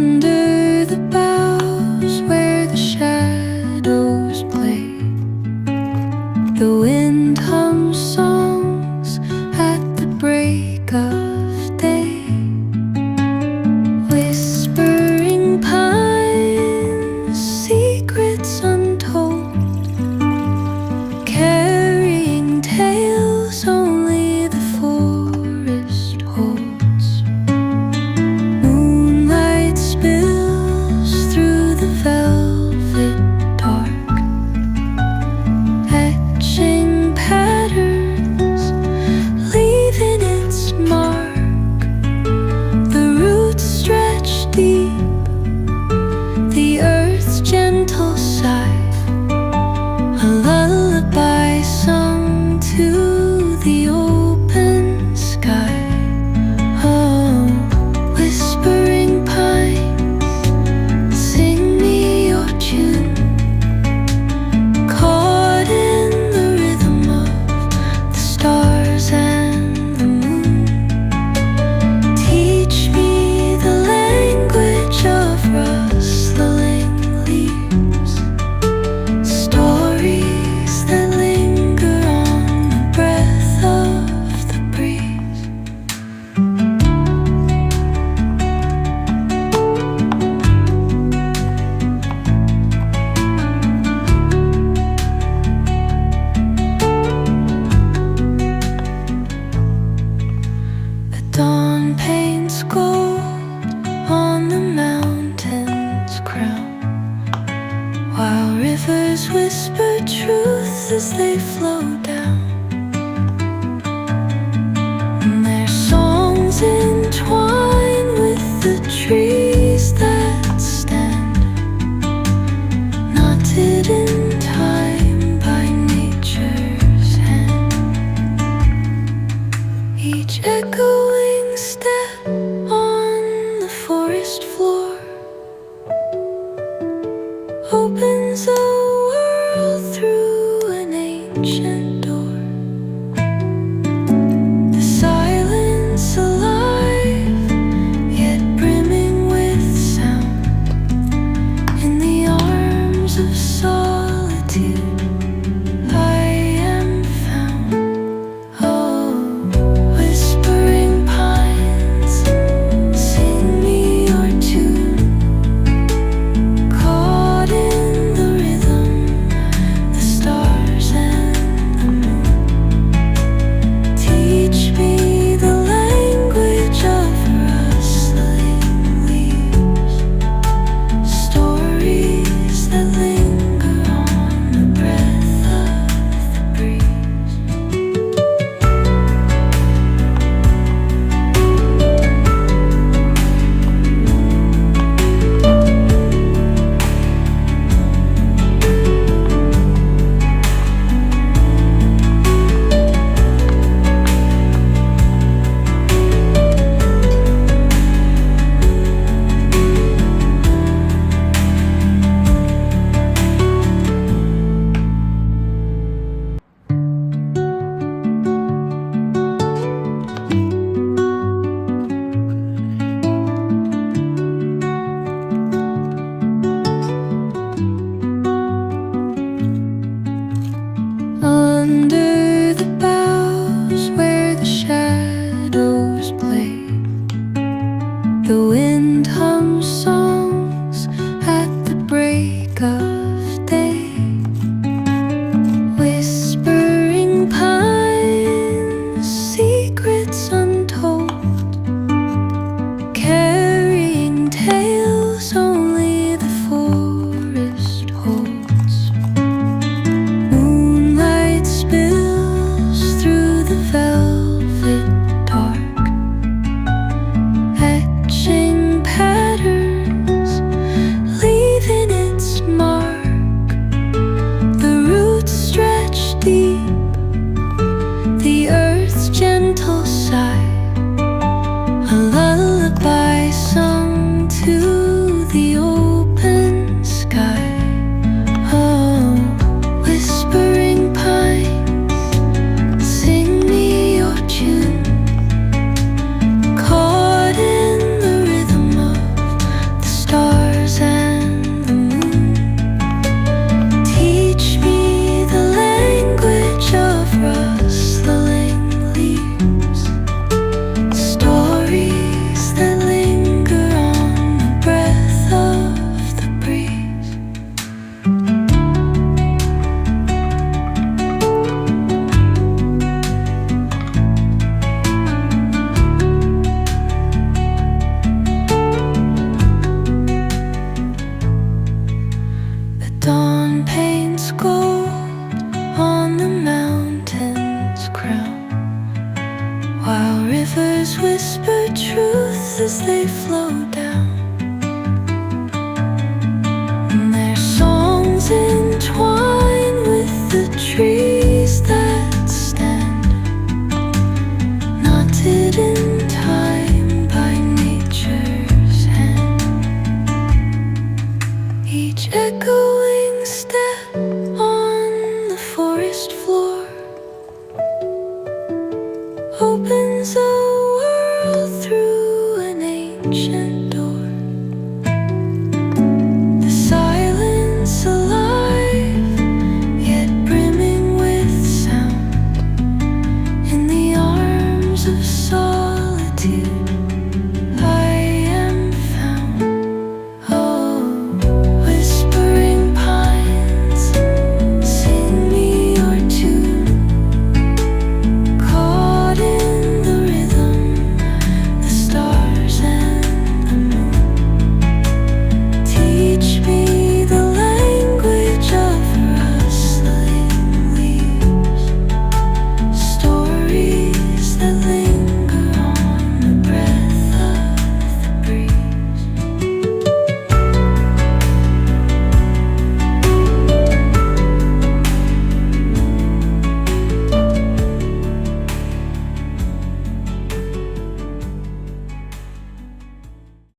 Under the boughs where the shadows play, the wind hums songs at the break of day. Whispering pines, secrets untold, carrying tales only the forest holds. Moonlight spills through the velvet dark, etching patterns, leaving its mark. The roots stretch deep, the earth's gentle sigh, a lullaby sung to the open sky. Oh, whispering pines, sing me your tune, caught in the rhythm of the stars and the moon. Teach me the language of rustling leaves, stories that linger on the breath of the breeze. The dawn paints gold on the mountain's crown, while rivers whisper truth as they flow down. And their songs entwine with the trees that stand, knotted in time by nature's hand. Each echoing step on the forest floor opens a world through an ancient door. The silence alive, yet brimming with sound. In the arms of solitude I am found. Oh, whispering pines, sing me your tune, caught in the rhythm, the stars and the moon. Teach me the language of rustling leaves, stories that linger on the breath of the breeze. Under the boughs where the shadows play, the wind hums songs